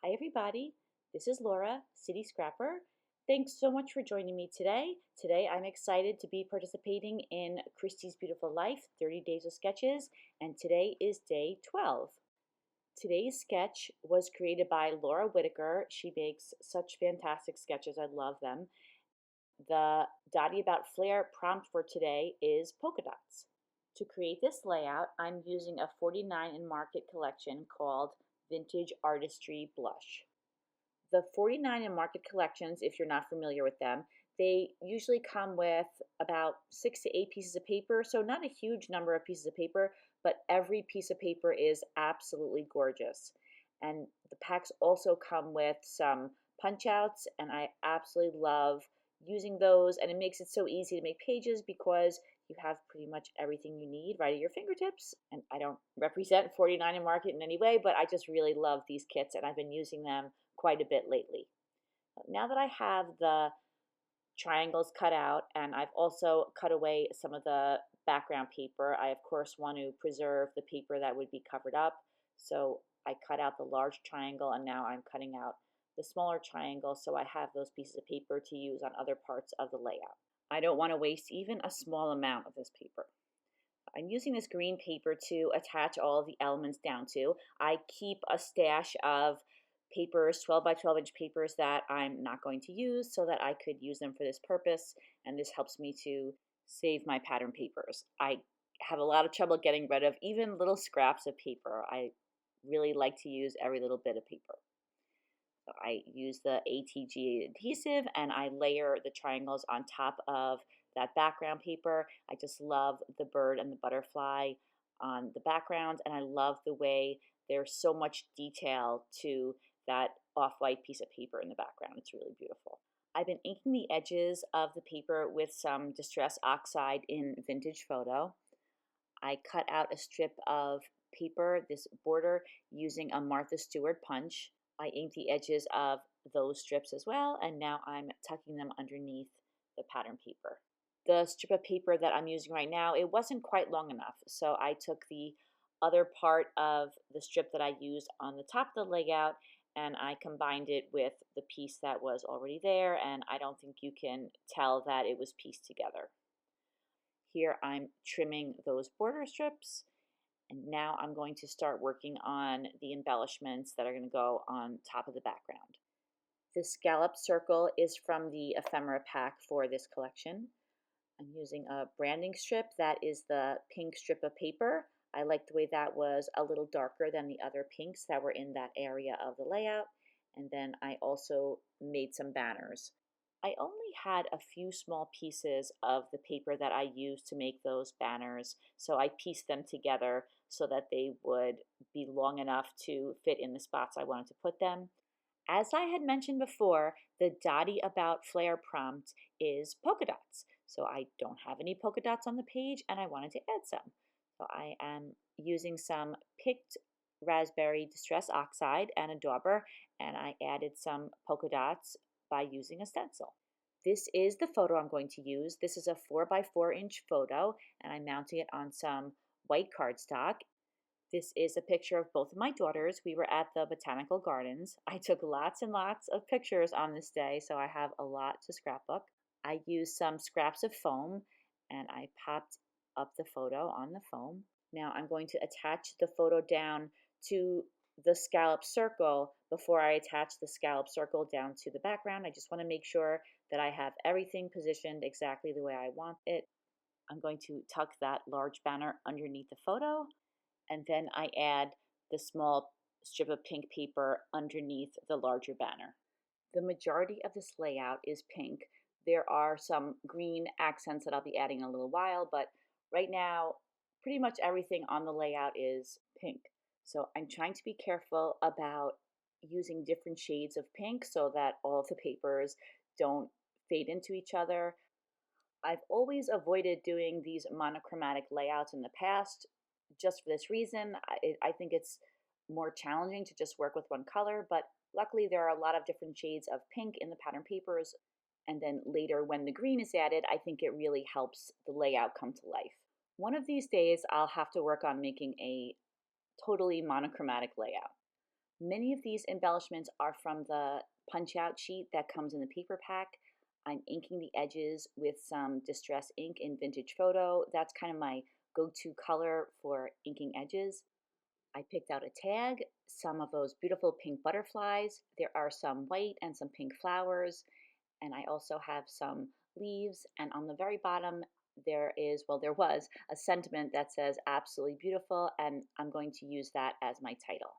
Hi everybody, this is Laura, City Scrapper. Thanks so much for joining me today. Today I'm excited to be participating in Christy's Beautiful Life, 30 Days of Sketches, and today is day 12. Today's sketch was created by Laura Whitaker. She makes such fantastic sketches, I love them. The Dottie About Flair prompt for today is polka dots. To create this layout, I'm using a 49 in Market collection called Vintage Artistry Blush. The 49 in Market collections, if you're not familiar with them, they usually come with about 6 to 8 pieces of paper, so not a huge number of pieces of paper, but every piece of paper is absolutely gorgeous. And the packs also come with some punch outs, and I absolutely love using those, and it makes it so easy to make pages because you have pretty much everything you need right at your fingertips. And I don't represent 49 in Market in any way, but I just really love these kits, and I've been using them quite a bit lately. Now that I have the triangles cut out and I've also cut away some of the background paper, I of course want to preserve the paper that would be covered up. So I cut out the large triangle and now I'm cutting out the smaller triangle so I have those pieces of paper to use on other parts of the layout. I don't want to waste even a small amount of this paper. I'm using this green paper to attach all of the elements down to. I keep a stash of papers, 12 by 12 inch papers that I'm not going to use so that I could use them for this purpose, and this helps me to save my pattern papers. I have a lot of trouble getting rid of even little scraps of paper. I really like to use every little bit of paper. So I use the ATG adhesive and I layer the triangles on top of that background paper. I just love the bird and the butterfly on the background, and I love the way there's so much detail to that off-white piece of paper in the background. It's really beautiful. I've been inking the edges of the paper with some Distress Oxide in Vintage Photo. I cut out a strip of paper, this border, using a Martha Stewart punch. I inked the edges of those strips as well, and now I'm tucking them underneath the pattern paper. The strip of paper that I'm using right now, it wasn't quite long enough, so I took the other part of the strip that I used on the top of the layout and I combined it with the piece that was already there, and I don't think you can tell that it was pieced together. Here I'm trimming those border strips, and now I'm going to start working on the embellishments that are going to go on top of the background. The scallop circle is from the ephemera pack for this collection. I'm using a branding strip that is the pink strip of paper. I like the way that was a little darker than the other pinks that were in that area of the layout. And then I also made some banners. I only had a few small pieces of the paper that I used to make those banners, so I pieced them together so that they would be long enough to fit in the spots I wanted to put them. As I had mentioned before, the Dottie About Flair prompt is polka dots. So I don't have any polka dots on the page and I wanted to add some. So I am using some picked raspberry Distress Oxide and a dauber, and I added some polka dots by using a stencil. This is the photo I'm going to use. This is a 4 by 4 inch photo and I'm mounting it on some white cardstock. This is a picture of both of my daughters. We were at the botanical gardens. I took lots and lots of pictures on this day, so I have a lot to scrapbook. I used some scraps of foam and I popped up the photo on the foam. Now I'm going to attach the photo down to the scallop circle before I attach the scallop circle down to the background. I just want to make sure that I have everything positioned exactly the way I want it. I'm going to tuck that large banner underneath the photo, and then I add the small strip of pink paper underneath the larger banner. The majority of this layout is pink. There are some green accents that I'll be adding in a little while, but right now pretty much everything on the layout is pink. So I'm trying to be careful about using different shades of pink so that all of the papers don't fade into each other. I've always avoided doing these monochromatic layouts in the past just for this reason. I think it's more challenging to just work with one color, but luckily there are a lot of different shades of pink in the pattern papers, and then later when the green is added, I think it really helps the layout come to life. One of these days I'll have to work on making a totally monochromatic layout. Many of these embellishments are from the punch out sheet that comes in the paper pack. I'm inking the edges with some Distress ink in Vintage Photo. That's kind of my go-to color for inking edges. I picked out a tag, some of those beautiful pink butterflies. There are some white and some pink flowers, and I also have some leaves. And on the very bottom, there was a sentiment that says absolutely beautiful, and I'm going to use that as my title.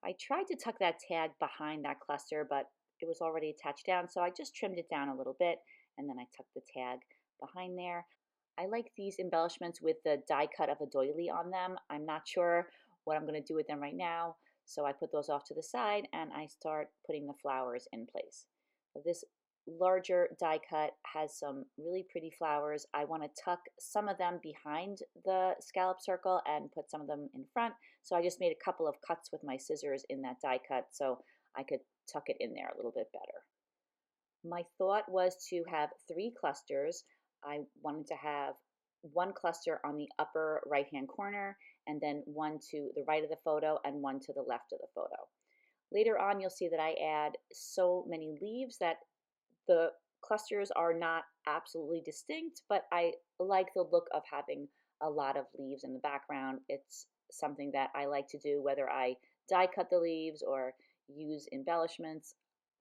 I tried to tuck that tag behind that cluster, but it was already attached down, so I just trimmed it down a little bit, and then I tucked the tag behind there. I like these embellishments with the die cut of a doily on them. I'm not sure what I'm going to do with them right now, so I put those off to the side and I start putting the flowers in place. So this larger die cut has some really pretty flowers. I want to tuck some of them behind the scallop circle and put some of them in front. So I just made a couple of cuts with my scissors in that die cut so I could tuck it in there a little bit better. My thought was to have 3 clusters. I wanted to have one cluster on the upper right-hand corner, and then one to the right of the photo and one to the left of the photo. Later on, you'll see that I add so many leaves that the clusters are not absolutely distinct, but I like the look of having a lot of leaves in the background. It's something that I like to do, whether I die cut the leaves or use embellishments.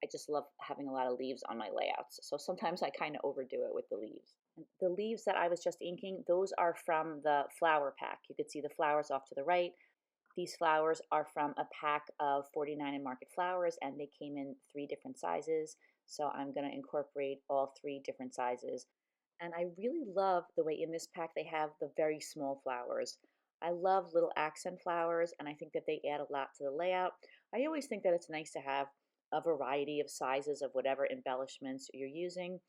I just love having a lot of leaves on my layouts. So sometimes I kind of overdo it with the leaves. The leaves that I was just inking, those are from the flower pack. You could see the flowers off to the right. These flowers are from a pack of 49 and Market flowers, and they came in 3 different sizes. So I'm going to incorporate all 3 different sizes. And I really love the way in this pack they have the very small flowers. I love little accent flowers, and I think that they add a lot to the layout. I always think that it's nice to have a variety of sizes of whatever embellishments you're using.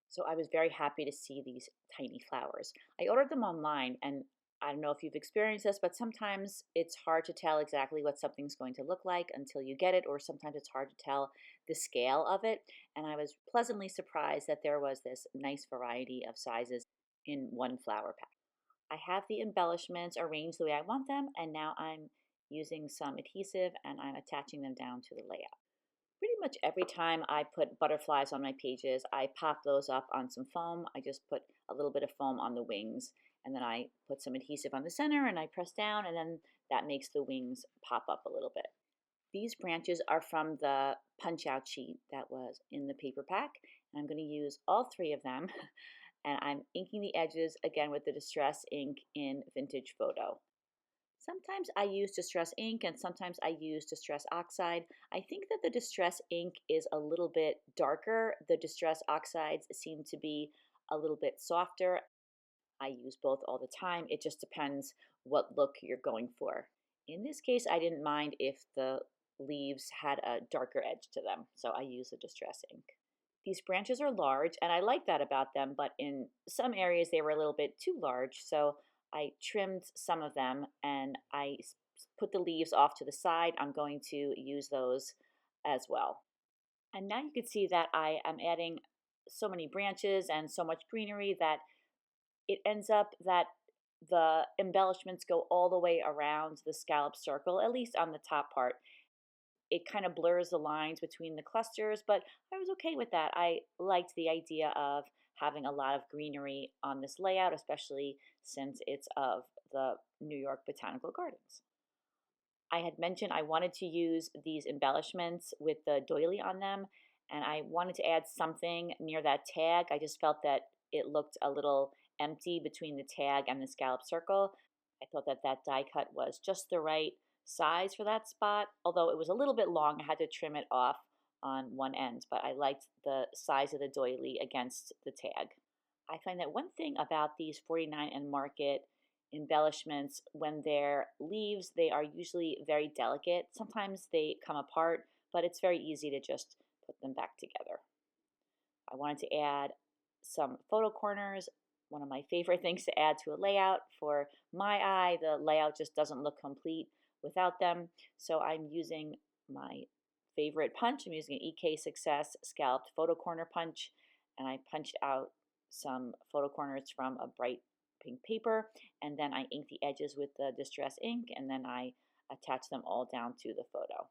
So I was very happy to see these tiny flowers. I ordered them online, and I don't know if you've experienced this, but sometimes it's hard to tell exactly what something's going to look like until you get it, or sometimes it's hard to tell the scale of it. And I was pleasantly surprised that there was this nice variety of sizes in one flower pack. I have the embellishments arranged the way I want them, and now I'm using some adhesive and I'm attaching them down to the layout. Pretty much every time I put butterflies on my pages, I pop those up on some foam. I just put a little bit of foam on the wings, and then I put some adhesive on the center and I press down, and then that makes the wings pop up a little bit. These branches are from the punch out sheet that was in the paper pack, and I'm going to use all 3 of them. And I'm inking the edges again with the Distress ink in Vintage Photo. Sometimes I use Distress ink and sometimes I use Distress oxide. I think that the Distress ink is a little bit darker. The Distress oxides seem to be a little bit softer. I use both all the time. It just depends what look you're going for. In this case, I didn't mind if the leaves had a darker edge to them, so I use the Distress ink. These branches are large, and I like that about them, but in some areas they were a little bit too large, so I trimmed some of them and I put the leaves off to the side. I'm going to use those as well. And now you can see that I am adding so many branches and so much greenery that it ends up that the embellishments go all the way around the scallop circle, at least on the top part. It kind of blurs the lines between the clusters, but I was okay with that. I liked the idea of having a lot of greenery on this layout, especially since it's of the New York Botanical Gardens. I had mentioned I wanted to use these embellishments with the doily on them, and I wanted to add something near that tag. I just felt that it looked a little empty between the tag and the scallop circle. I thought that that die cut was just the right size for that spot, although it was a little bit long. I had to trim it off on one end, but I liked the size of the doily against the tag. I find that one thing about these 49 and Market embellishments, when they're leaves, they are usually very delicate. Sometimes they come apart, but it's very easy to just put them back together. I wanted to add some photo corners, one of my favorite things to add to a layout. For my eye, the layout just doesn't look complete without them. So I'm using my favorite punch. I'm using an EK Success scalloped photo corner punch, and I punched out some photo corners from a bright pink paper, and then I ink the edges with the Distress ink, and then I attach them all down to the photo.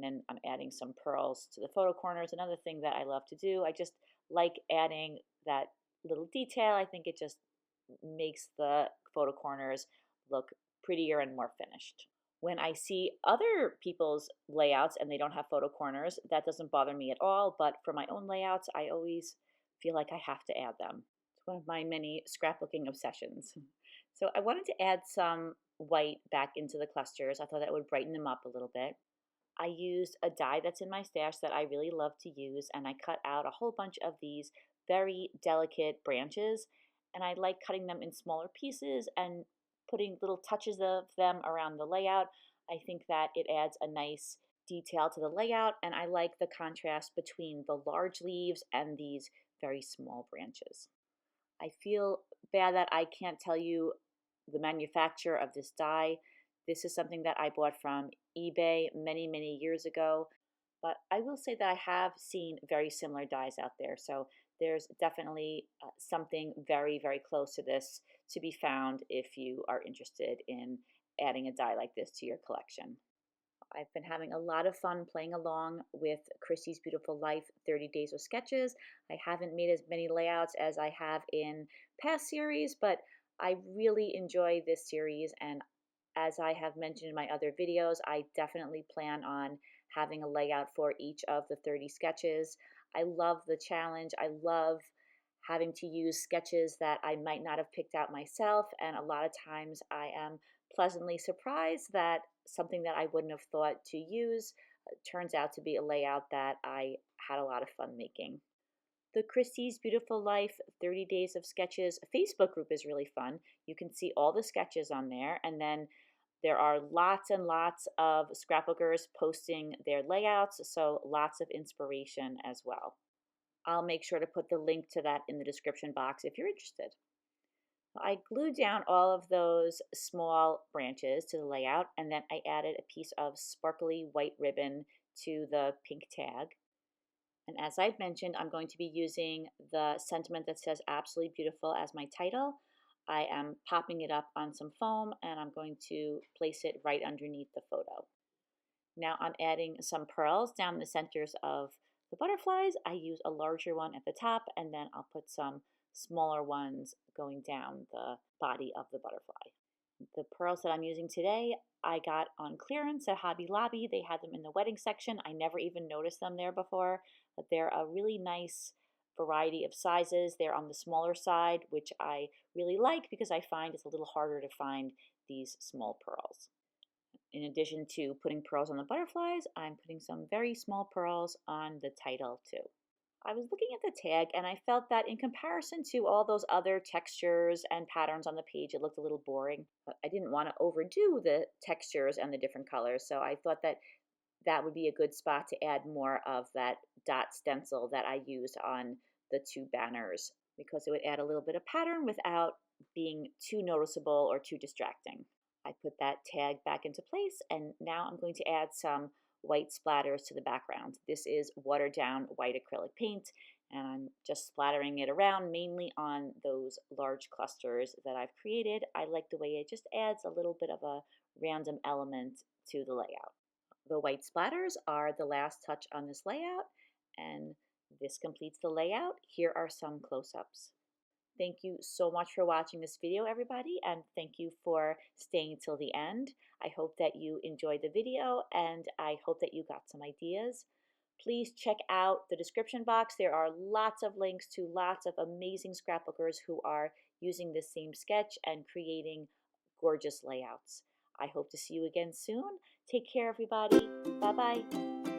And then I'm adding some pearls to the photo corners. Another thing that I love to do, I just like adding that little detail. I think it just makes the photo corners look prettier and more finished. When I see other people's layouts and they don't have photo corners, that doesn't bother me at all. But for my own layouts, I always feel like I have to add them. It's one of my many scrapbooking obsessions. So I wanted to add some white back into the clusters. I thought that would brighten them up a little bit. I used a die that's in my stash that I really love to use, and I cut out a whole bunch of these very delicate branches, and I like cutting them in smaller pieces and putting little touches of them around the layout. I think that it adds a nice detail to the layout, and I like the contrast between the large leaves and these very small branches. I feel bad that I can't tell you the manufacturer of this die. This is something that I bought from eBay many, many years ago, but I will say that I have seen very similar dies out there. So there's definitely something very, very close to this to be found if you are interested in adding a die like this to your collection. I've been having a lot of fun playing along with Christy's Beautiful Life 30 Days of Sketches. I haven't made as many layouts as I have in past series, but I really enjoy this series, and as I have mentioned in my other videos, I definitely plan on having a layout for each of the 30 sketches. I love the challenge. I love having to use sketches that I might not have picked out myself, and a lot of times I am pleasantly surprised that something that I wouldn't have thought to use turns out to be a layout that I had a lot of fun making. The Christy's Beautiful Life 30 Days of Sketches Facebook group is really fun. You can see all the sketches on there, and then there are lots and lots of scrapbookers posting their layouts, so lots of inspiration as well. I'll make sure to put the link to that in the description box if you're interested. I glued down all of those small branches to the layout, and then I added a piece of sparkly white ribbon to the pink tag. And as I've mentioned, I'm going to be using the sentiment that says Absolutely Beautiful as my title. I am popping it up on some foam, and I'm going to place it right underneath the photo. Now I'm adding some pearls down the centers of the butterflies. I use a larger one at the top, and then I'll put some smaller ones going down the body of the butterfly. The pearls that I'm using today, I got on clearance at Hobby Lobby. They had them in the wedding section. I never even noticed them there before, but they're a really nice variety of sizes. They're on the smaller side, which I really like because I find it's a little harder to find these small pearls. In addition to putting pearls on the butterflies, I'm putting some very small pearls on the title too. I was looking at the tag and I felt that in comparison to all those other textures and patterns on the page, it looked a little boring. But I didn't want to overdo the textures and the different colors, so I thought that that would be a good spot to add more of that dot stencil that I used on the two banners, because it would add a little bit of pattern without being too noticeable or too distracting. I put that tag back into place, and now I'm going to add some white splatters to the background. This is watered down white acrylic paint, and I'm just splattering it around mainly on those large clusters that I've created. I like the way it just adds a little bit of a random element to the layout. The white splatters are the last touch on this layout, and this completes the layout. Here are some close-ups. Thank you so much for watching this video, everybody, and thank you for staying till the end. I hope that you enjoyed the video, and I hope that you got some ideas. Please check out the description box. There are lots of links to lots of amazing scrapbookers who are using this same sketch and creating gorgeous layouts. I hope to see you again soon. Take care, everybody. Bye-bye.